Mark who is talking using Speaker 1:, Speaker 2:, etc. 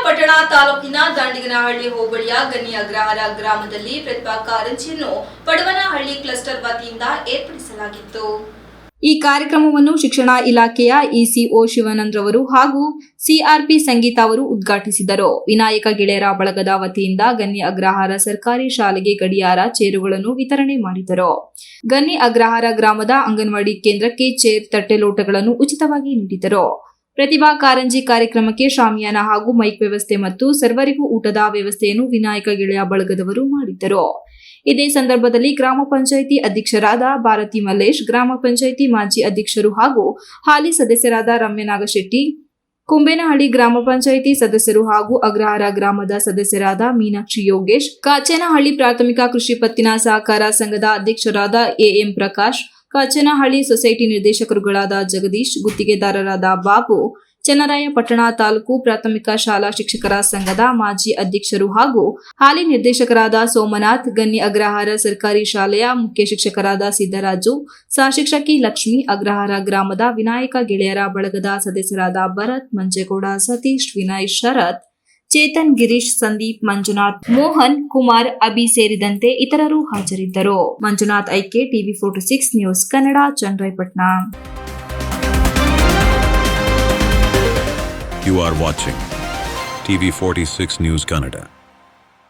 Speaker 1: ಪಟ್ಟಣ ತಾಲೂಕಿನ ದಾಂಡಿಗನಹಳ್ಳಿ ಹೋಬಳಿಯ ಗಣಿ ಅಗ್ರಹಾರ ಗ್ರಾಮದಲ್ಲಿ ಪ್ರತಿಭಾ ಕಾರಂಜಿಯನ್ನು ಪಡವನಹಳ್ಳಿ ಕ್ಲಸ್ಟರ್ ವತಿಯಿಂದ ಏರ್ಪಡಿಸಲಾಗಿತ್ತು. ಈ ಕಾರ್ಯಕ್ರಮವನ್ನು ಶಿಕ್ಷಣ ಇಲಾಖೆಯ ಇಸಿಒ ಶಿವಾನಂದ್ರವರು ಹಾಗೂ ಸಿಆರ್ಪಿ ಸಂಗೀತ ಅವರು ಉದ್ಘಾಟಿಸಿದರು. ವಿನಾಯಕ ಗೆಳೆಯರ ಬಳಗದ ವತಿಯಿಂದ ಗಣಿ ಅಗ್ರಹಾರ ಸರ್ಕಾರಿ ಶಾಲೆಗೆ ಗಡಿಯಾರ, ಚೇರುಗಳನ್ನು ವಿತರಣೆ ಮಾಡಿದರು. ಗಣಿ ಅಗ್ರಹಾರ ಗ್ರಾಮದ ಅಂಗನವಾಡಿ ಕೇಂದ್ರಕ್ಕೆ ಚೇರ್, ತಟ್ಟೆ, ಲೋಟಗಳನ್ನು ಉಚಿತವಾಗಿ ನೀಡಿದರು. ಪ್ರತಿಭಾ ಕಾರಂಜಿ ಕಾರ್ಯಕ್ರಮಕ್ಕೆ ಶಾಮಿಯಾನ ಹಾಗೂ ಮೈಕ್ ವ್ಯವಸ್ಥೆ ಮತ್ತು ಸರ್ವರಿಗೂ ಊಟದ ವ್ಯವಸ್ಥೆಯನ್ನು ವಿನಾಯಕ ಗೆಳೆಯ ಬಳಗದವರು ಮಾಡಿದ್ದರು. ಇದೇ ಸಂದರ್ಭದಲ್ಲಿ ಗ್ರಾಮ ಪಂಚಾಯಿತಿ ಅಧ್ಯಕ್ಷರಾದ ಭಾರತಿ ಮಲ್ಲೇಶ್, ಗ್ರಾಮ ಪಂಚಾಯಿತಿ ಮಾಜಿ ಅಧ್ಯಕ್ಷರು ಹಾಗೂ ಹಾಲಿ ಸದಸ್ಯರಾದ ರಮ್ಯ ನಾಗಶೆಟ್ಟಿ, ಕುಂಬೇನಹಳ್ಳಿ ಗ್ರಾಮ ಪಂಚಾಯಿತಿ ಸದಸ್ಯರು ಹಾಗೂ ಅಗ್ರಹಾರ ಗ್ರಾಮದ ಸದಸ್ಯರಾದ ಮೀನಾಕ್ಷಿ ಯೋಗೇಶ್, ಕಾಚೇನಹಳ್ಳಿ ಪ್ರಾಥಮಿಕ ಕೃಷಿ ಪತ್ತಿನ ಸಹಕಾರ ಸಂಘದ ಅಧ್ಯಕ್ಷರಾದ ಎಎಂ ಪ್ರಕಾಶ್, ಕಾಚೇನಹಳ್ಳಿ ಸೊಸೈಟಿ ನಿರ್ದೇಶಕರುಗಳಾದ ಜಗದೀಶ್, ಗುತ್ತಿಗೆದಾರರಾದ ಬಾಬು, ಚನ್ನರಾಯಪಟ್ಟಣ ತಾಲೂಕು ಪ್ರಾಥಮಿಕ ಶಾಲಾ ಶಿಕ್ಷಕರ ಸಂಘದ ಮಾಜಿ ಅಧ್ಯಕ್ಷರು ಹಾಗೂ ಹಾಲಿ ನಿರ್ದೇಶಕರಾದ ಸೋಮನಾಥ್, ಗಣಿ ಅಗ್ರಹಾರ ಸರ್ಕಾರಿ ಶಾಲೆಯ ಮುಖ್ಯ ಶಿಕ್ಷಕರಾದ ಸಿದ್ದರಾಜು, ಸಹಶಿಕ್ಷಕಿ ಲಕ್ಷ್ಮಿ, ಅಗ್ರಹಾರ ಗ್ರಾಮದ ವಿನಾಯಕ ಗೆಳೆಯರ ಬಳಗದ ಸದಸ್ಯರಾದ ಭರತ್, ಮಂಜೇಗೌಡ, ಸತೀಶ್, ವಿನಯ್, ಶರತ್, ಚೇತನ್, ಗಿರೀಶ್, ಸಂದೀಪ್, ಮಂಜುನಾಥ್, ಮೋಹನ್, ಕುಮಾರ್, ಅಭಿ ಸೇರಿದಂತೆ ಇತರರು ಹಾಜರಿದ್ದರು. Manjunath I K, TV46 news Kannada, Channarayapatna.
Speaker 2: You are watching TV46 News Kannada.